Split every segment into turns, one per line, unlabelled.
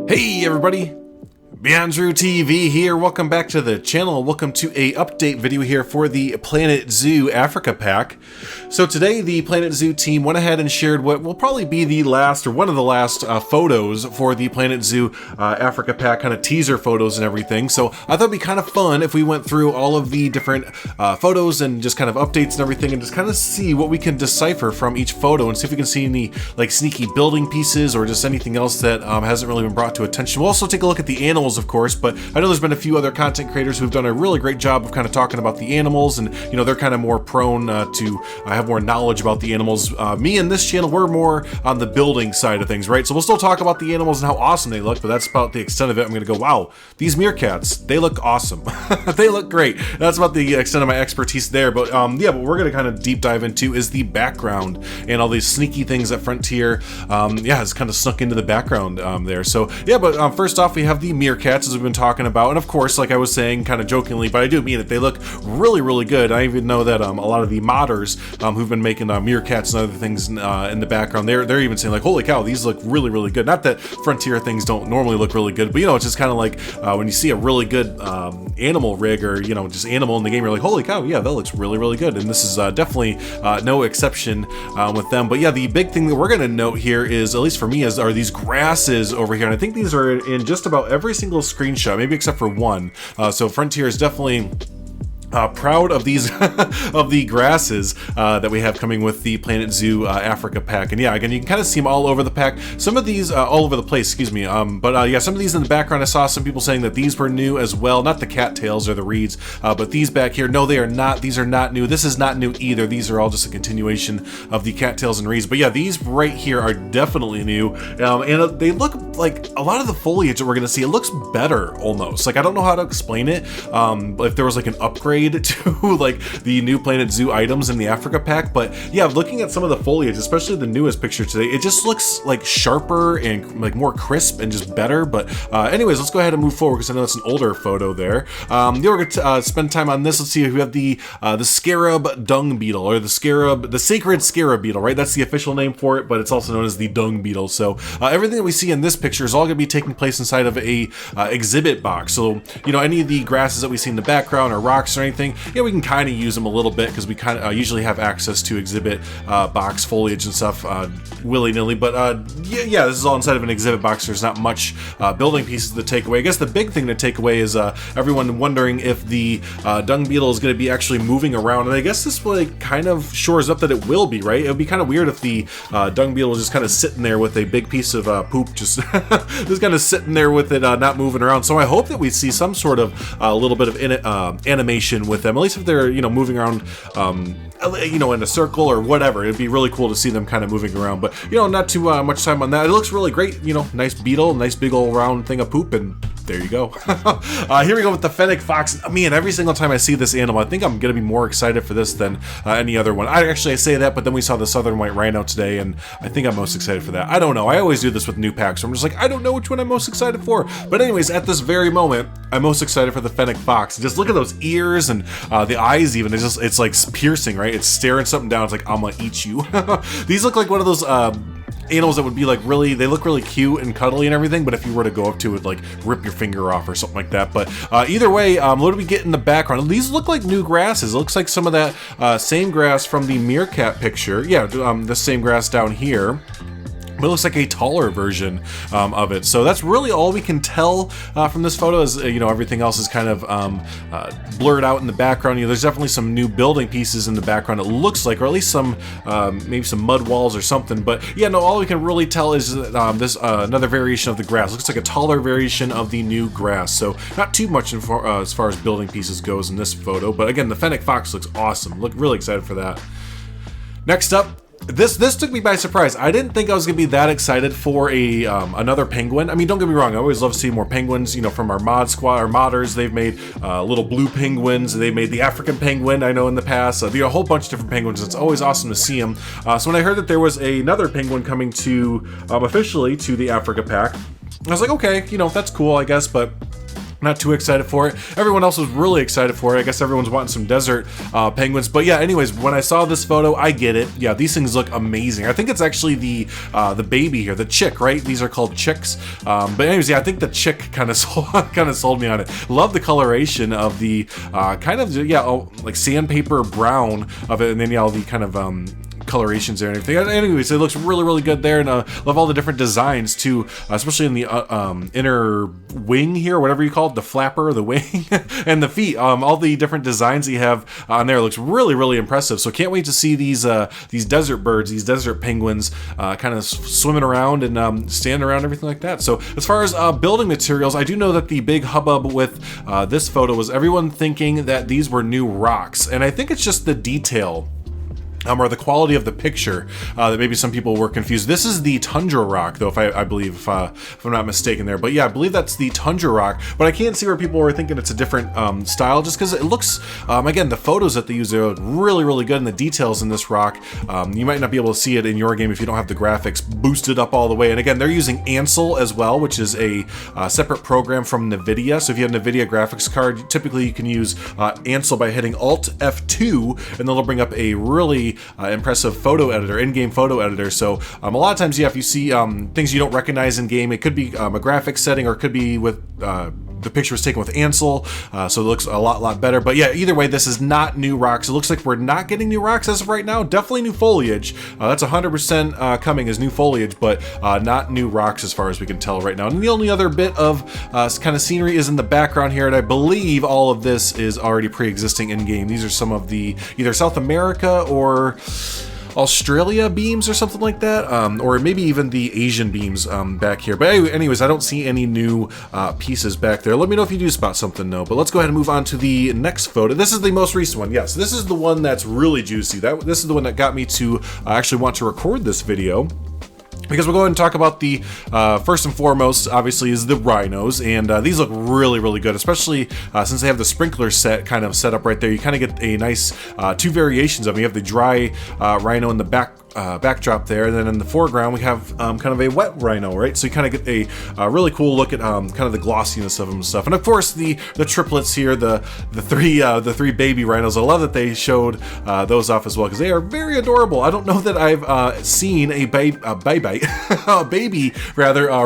Hey everybody, BeyondDrewTV here. Welcome back to the channel. Welcome to a update video here for the Planet Zoo Africa pack. So today the Planet Zoo team went ahead and shared what will probably be the last or one of the last photos for the Planet Zoo Africa pack, kind of teaser photos and everything. So I thought it'd be kind of fun if we went through all of the different photos and just kind of updates and everything and just kind of see what we can decipher from each photo and see if we can see any like sneaky building pieces or just anything else that hasn't really been brought to attention. We'll also take a look at the animals, of course, but I know there's been a few other content creators who've done a really great job of kind of talking about the animals, and you know, they're kind of more prone to have more knowledge about the animals. Me and this channel, we're more on the building side of things, right? So we'll still talk about the animals and how awesome they look, but that's about the extent of it. I'm gonna go, wow, these meerkats, they look awesome. They look great. That's about the extent of my expertise there, but yeah, what we're gonna kind of deep dive into is the background and all these sneaky things that Frontier has kind of snuck into the background there. So yeah, but first off, we have the meerkats, as we've been talking about, and of course, like I was saying kind of jokingly, but I do mean it, they look really, really good. I even know that a lot of the modders who've been making meerkats and other things in the background, they're even saying like, holy cow, these look really, really good. Not that Frontier things don't normally look really good, but you know, it's just kind of like when you see a really good animal rig or, you know, just animal in the game, you're like, holy cow, yeah, that looks really, really good. And this is definitely no exception with them. But yeah, the big thing that we're going to note here is, at least for me, are these grasses over here. And I think these are in just about every single screenshot, maybe except for one. So Frontier is definitely proud of these of the grasses that we have coming with the Planet Zoo Africa pack. And yeah, again, you can kind of see them all over the pack. Some of these all over the place, excuse me. But yeah, some of these in the background, I saw some people saying that these were new as well. Not the cattails or the reeds, but these back here, no, they are not. These are not new. This is not new either. These are all just a continuation of the cattails and reeds. But yeah, these right here are definitely new, and they look like a lot of the foliage that we're gonna see. It looks better almost. Like, I don't know how to explain it. But if there was like an upgrade to like the new Planet Zoo items in the Africa pack, but yeah, looking at some of the foliage, especially the newest picture today, it just looks like sharper and like more crisp and just better. But anyways, let's go ahead and move forward because I know that's an older photo there. Yeah, we're gonna spend time on this. Let's see if we have the Scarab Dung Beetle, or the sacred Scarab Beetle, right? That's the official name for it, but it's also known as the Dung Beetle. So everything that we see in this picture is all gonna be taking place inside of a exhibit box. So you know, any of the grasses that we see in the background or rocks or anything, yeah, we can kind of use them a little bit because we kind of usually have access to exhibit box foliage and stuff willy-nilly. But yeah, this is all inside of an exhibit box. There's not much building pieces to take away. I guess the big thing to take away is everyone wondering if the Dung Beetle is going to be actually moving around, and I guess this like kind of shores up that it will be, right? It would be kind of weird if the Dung Beetle is just kind of sitting there with a big piece of poop just just kind of sitting there with it not moving around. So I hope that we see some sort of a little bit of animation with them, at least if they're, you know, moving around you know, in a circle or whatever. It'd be really cool to see them kind of moving around, but you know, not too much time on that. It looks really great, you know, nice beetle, nice big old round thing of poop, and there you go. Here we go with the Fennec Fox. Man, every single time I see this animal, I think I'm gonna be more excited for this than any other one. I say that, but then we saw the Southern White Rhino today, and I think I'm most excited for that. I don't know. I always do this with new packs, so I'm just like, I don't know which one I'm most excited for. But anyways, at this very moment, I'm most excited for the Fennec Fox. Just look at those ears and the eyes even. It's like piercing, right? It's staring something down. It's like, I'm gonna eat you. These look like one of those animals that would be like they look really cute and cuddly and everything, but if you were to go up to it, like rip your finger off or something like that. But either way, what do we get in the background? These look like new grasses. It looks like some of that same grass from the meerkat picture. Yeah, the same grass down here. But it looks like a taller version of it. So that's really all we can tell from this photo. Is you know, everything else is kind of blurred out in the background. You know, there's definitely some new building pieces in the background, it looks like, or at least some maybe some mud walls or something. But yeah, no, all we can really tell is this another variation of the grass. Looks like a taller variation of the new grass. So not too much as far as building pieces goes in this photo. But again, the Fennec Fox looks awesome. Look really excited for that. Next up, This took me by surprise. I didn't think I was gonna be that excited for a another penguin. I mean, don't get me wrong, I always love to see more penguins. You know, from our mod squad, our modders, they've made little blue penguins. They made the African penguin, I know, in the past. They a whole bunch of different penguins. It's always awesome to see them. So when I heard that there was another penguin coming to officially to the Africa pack, I was like, okay, you know, that's cool, I guess, but Not too excited for it. Everyone else was really excited for it. I guess everyone's wanting some desert penguins. But yeah, anyways, when I saw this photo, I get it. Yeah, these things look amazing. I think it's actually the baby here, the chick, right? These are called chicks. But anyways, yeah, I think the chick kind of sold me on it. Love the coloration of the like sandpaper brown of it, and then yeah, all the kind of colorations there and everything. Anyways, it looks really, really good there, and love all the different designs too, especially in the inner wing here, whatever you call it, the flapper, the wing, and the feet. All the different designs that you have on there looks really, really impressive. So can't wait to see these desert birds, these desert penguins, kind of swimming around and standing around, everything like that. So as far as building materials, I do know that the big hubbub with this photo was everyone thinking that these were new rocks, and I think it's just the detail or the quality of the picture that maybe some people were confused. This is the tundra rock, though, if I believe, if I'm not mistaken there. But yeah, I believe that's the tundra rock. But I can't see where people were thinking it's a different style, just because it looks, again, the photos that they use there look really, really good, and the details in this rock, you might not be able to see it in your game if you don't have the graphics boosted up all the way. And again, they're using Ansel as well, which is a separate program from NVIDIA. So if you have a NVIDIA graphics card, typically you can use Ansel by hitting Alt F2, and then it'll bring up a really impressive photo editor, in-game photo editor. So a lot of times, yeah, if you see things you don't recognize in game, it could be a graphics setting, or it could be with the picture was taken with Ansel, so it looks a lot better. But yeah, either way, this is not new rocks. It looks like we're not getting new rocks as of right now. Definitely new foliage. That's 100% coming as new foliage, but not new rocks as far as we can tell right now. And the only other bit of kind of scenery is in the background here, and I believe all of this is already pre-existing in-game. These are some of the either South America or Australia beams or something like that, or maybe even the Asian beams back here. But anyways, I don't see any new pieces back there. Let me know if you do spot something though. But let's go ahead and move on to the next photo. This is the most recent one. Yes, this is the one that's really juicy. This is the one that got me to actually want to record this video, because we'll go ahead and talk about the first and foremost, obviously, is the Rhinos, and these look really, really good, especially since they have the sprinkler set kind of set up right there. You kind of get a nice two variations of them. You have the dry Rhino in the backdrop there, and then in the foreground we have kind of a wet Rhino, right? So you kind of get a really cool look at kind of the glossiness of them and stuff. And of course the triplets here, the three baby Rhinos. I love that they showed those off as well, because they are very adorable. I don't know that I've seen a baby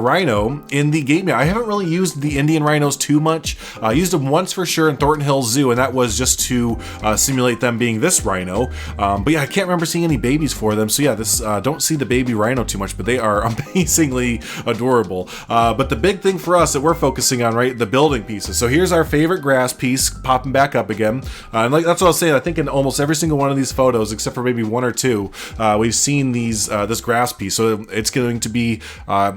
Rhino in the game yet. I haven't really used the Indian Rhinos too much. I used them once for sure in Thornton Hills Zoo, and that was just to simulate them being this Rhino. But yeah, I can't remember seeing any babies for them. So yeah, this don't see the baby Rhino too much, but they are amazingly adorable. But the big thing for us that we're focusing on, right, the building pieces. So here's our favorite grass piece popping back up again, and like that's what I was saying. I think in almost every single one of these photos, except for maybe one or two, we've seen this grass piece. So it's going to be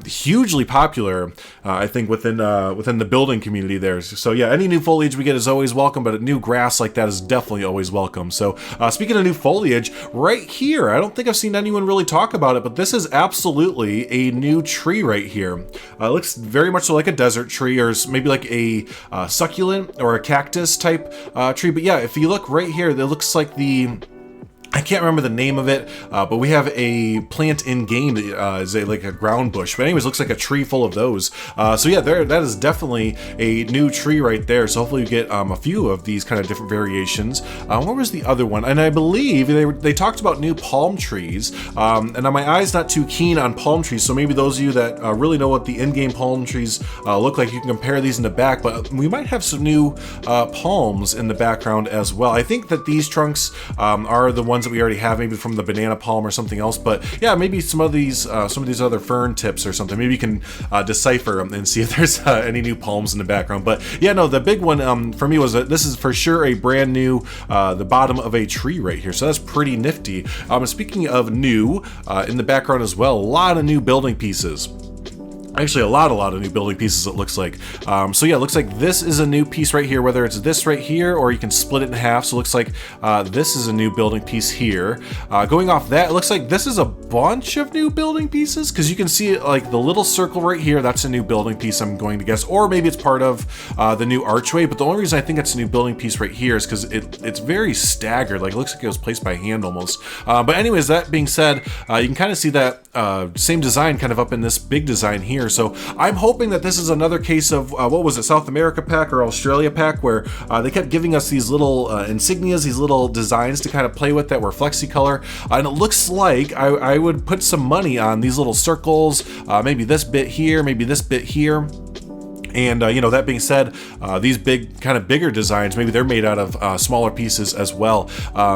hugely popular, I think, within the building community there. So yeah, any new foliage we get is always welcome, but a new grass like that is definitely always welcome. So speaking of new foliage, right here, I don't think I've seen anyone really talk about it, but this is absolutely a new tree right here. It looks very much like a desert tree, or maybe like a succulent or a cactus type tree. But yeah, if you look right here, it looks like I can't remember the name of it, but we have a plant in game that is like a ground bush. But anyways, looks like a tree full of those. So yeah, that is definitely a new tree right there. So hopefully you get a few of these kind of different variations. What was the other one? And I believe they talked about new palm trees. And my eye's not too keen on palm trees, so maybe those of you that really know what the in-game palm trees look like, you can compare these in the back. But we might have some new palms in the background as well. I think that these trunks are the ones that we already have, maybe from the banana palm or something else. But yeah, maybe some of these other fern tips or something. Maybe you can decipher and see if there's any new palms in the background. But yeah, no, the big one for me was that this is for sure a brand new the bottom of a tree right here. So that's pretty nifty. Speaking of new, in the background as well, a lot of new building pieces. Actually, a lot of new building pieces, it looks like. So yeah, it looks like this is a new piece right here, whether it's this right here or you can split it in half. So it looks like this is a new building piece here. Going off that, it looks like this is a bunch of new building pieces, because you can see it like the little circle right here. That's a new building piece, I'm going to guess, or maybe it's part of the new archway. But the only reason I think it's a new building piece right here is because it's very staggered. Like, it looks like it was placed by hand almost. But anyways, that being said, you can kind of see that same design kind of up in this big design here. here. So I'm hoping that this is another case of, what was it, South America pack or Australia pack, where they kept giving us these little insignias, these little designs to kind of play with that were flexicolor. And it looks like I would put some money on these little circles, maybe this bit here, maybe this bit here. And, you know, that being said, these big, kind of bigger designs, maybe they're made out of smaller pieces as well.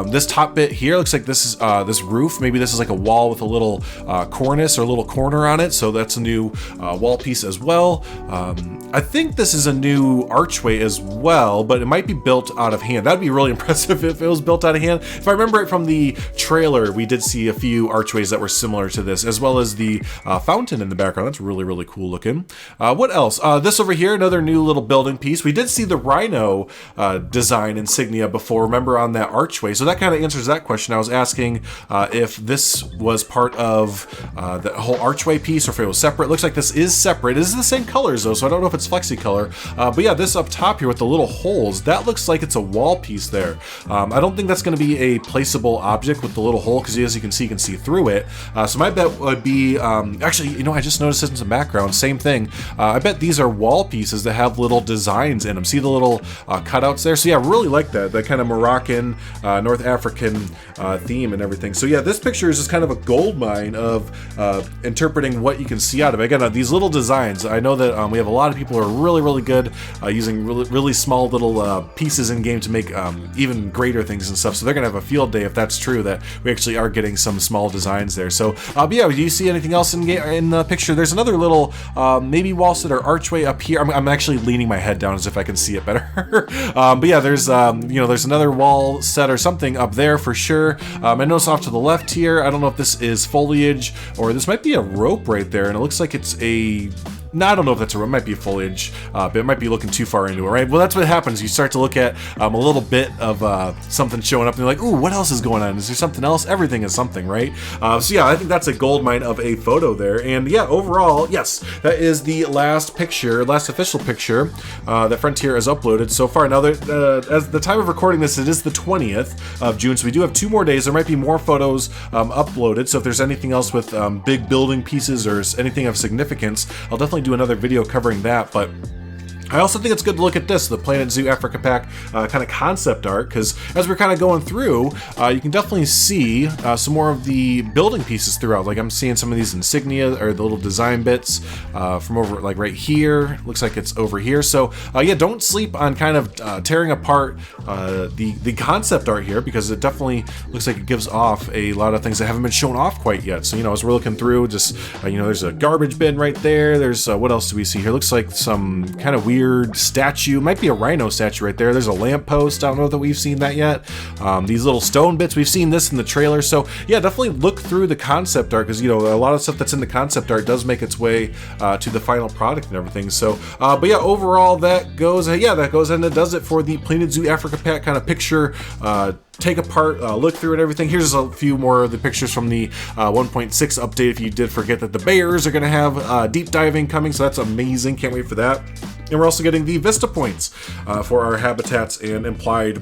This top bit here looks like this is this roof. Maybe this is like a wall with a little cornice or a little corner on it. So that's a new wall piece as well. I think this is a new archway as well, but it might be built out of hand. That'd be really impressive if it was built out of hand. If I remember it from the trailer, we did see a few archways that were similar to this, as well as the fountain in the background. That's really, really cool looking. What else? This over here, another new little building piece. We did see the Rhino design insignia before, remember, on that archway. So that kind of answers that question. I was asking if this was part of the whole archway piece or if it was separate. It looks like this is separate. It is the same colors though, so I don't know if it's flexi-color. But yeah, this up top here with the little holes, that looks like it's a wall piece there. I don't think that's going to be a placeable object with the little hole, because as you can see through it. So my bet would be, actually, you know, I just noticed this in the background, same thing. I bet these are wall pieces that have little designs in them. See the little cutouts there? So yeah, I really like that kind of Moroccan, North African theme and everything. So yeah, this picture is just kind of a gold mine of interpreting what you can see out of it. Again, these little designs, I know that we have a lot of people who are really, really good using really small little pieces in game to make even greater things and stuff. So they're gonna have a field day if that's true, that we actually are getting some small designs there. So but yeah, do you see anything else in the picture? There's another little maybe wall set or archway up here. I'm actually leaning my head down as if I can see it better. But yeah, there's you know, there's another wall set or something up there for sure. I notice off to the left here, I don't know if this is foliage or this might be a rope right there, and it looks like it's a... No, I don't know if that's a rope. It might be foliage, but it might be looking too far into it, right? Well, that's what happens. You start to look at a little bit of something showing up, and you're like, ooh, what else is going on? Is there something else? Everything is something, right? So yeah, I think that's a gold mine of a photo there. And yeah, overall, yes, that is the last official picture that Frontier has uploaded so far. Now, as the time of recording this, it is the 20th of June, so we do have 2 more days. There might be more photos uploaded, so if there's anything else with big building pieces or anything of significance, I'll definitely do another video covering that. But I also think it's good to look at this, the Planet Zoo Africa Pack kind of concept art, because as we're kind of going through, you can definitely see some more of the building pieces throughout. Like I'm seeing some of these insignia or the little design bits from over like right here. Looks like it's over here. So yeah, don't sleep on kind of tearing apart the concept art here, because it definitely looks like it gives off a lot of things that haven't been shown off quite yet. So, you know, as we're looking through, just, you know, there's a garbage bin right there. There's, what else do we see here? Looks like some kind of weird statue. Might be a rhino statue right there. There's a lamppost. I don't know that we've seen that yet. These little stone bits, we've seen this in the trailer. So yeah, definitely look through the concept art, because, you know, a lot of stuff that's in the concept art does make its way to the final product and everything. So, but yeah, overall that goes, that goes and it does it for the Planet Zoo Africa Pack kind of picture take apart, look through and everything. Here's a few more of the pictures from the 1.6 update, if you did forget that the bears are going to have deep diving coming, so that's amazing. Can't wait for that. And we're also getting the Vista points for our habitats and implied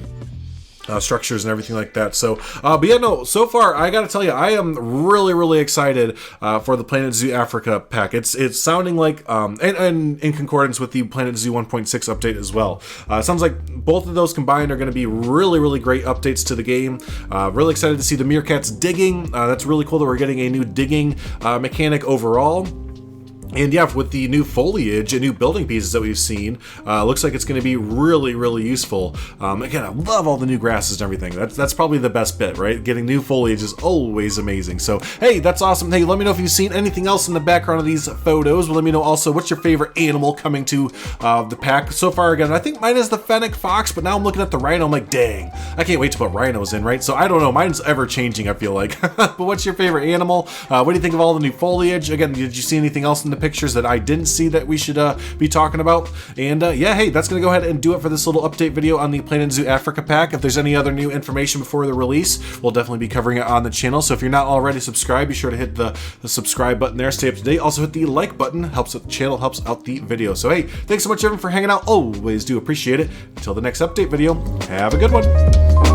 structures and everything like that. So, but yeah, no, so far, I gotta tell you, I am really, really excited for the Planet Zoo Africa pack. It's sounding like, and in concordance with the Planet Zoo 1.6 update as well. It sounds like both of those combined are going to be really, really great updates to the game. Really excited to see the meerkats digging. That's really cool that we're getting a new digging mechanic overall. And yeah, with the new foliage and new building pieces that we've seen, looks like it's going to be really, really useful. Again, I love all the new grasses and everything. That's probably the best bit, right? Getting new foliage is always amazing. So, hey, that's awesome. Hey, let me know if you've seen anything else in the background of these photos. Let me know also what's your favorite animal coming to the pack so far. Again, I think mine is the Fennec Fox, but now I'm looking at the Rhino. I'm like, dang, I can't wait to put rhinos in, right? So I don't know. Mine's ever changing, I feel like. But what's your favorite animal? What do you think of all the new foliage? Again, did you see anything else in the pictures that I didn't see that we should be talking about? And yeah, hey, that's gonna go ahead and do it for this little update video on the Planet Zoo Africa pack. If there's any other new information before the release, we'll definitely be covering it on the channel. So if you're not already subscribed, be sure to hit the subscribe button there, stay up to date. Also hit the like button, helps out the channel, helps out the video. So hey, thanks so much everyone for hanging out. Always do appreciate it. Until the next update video, have a good one.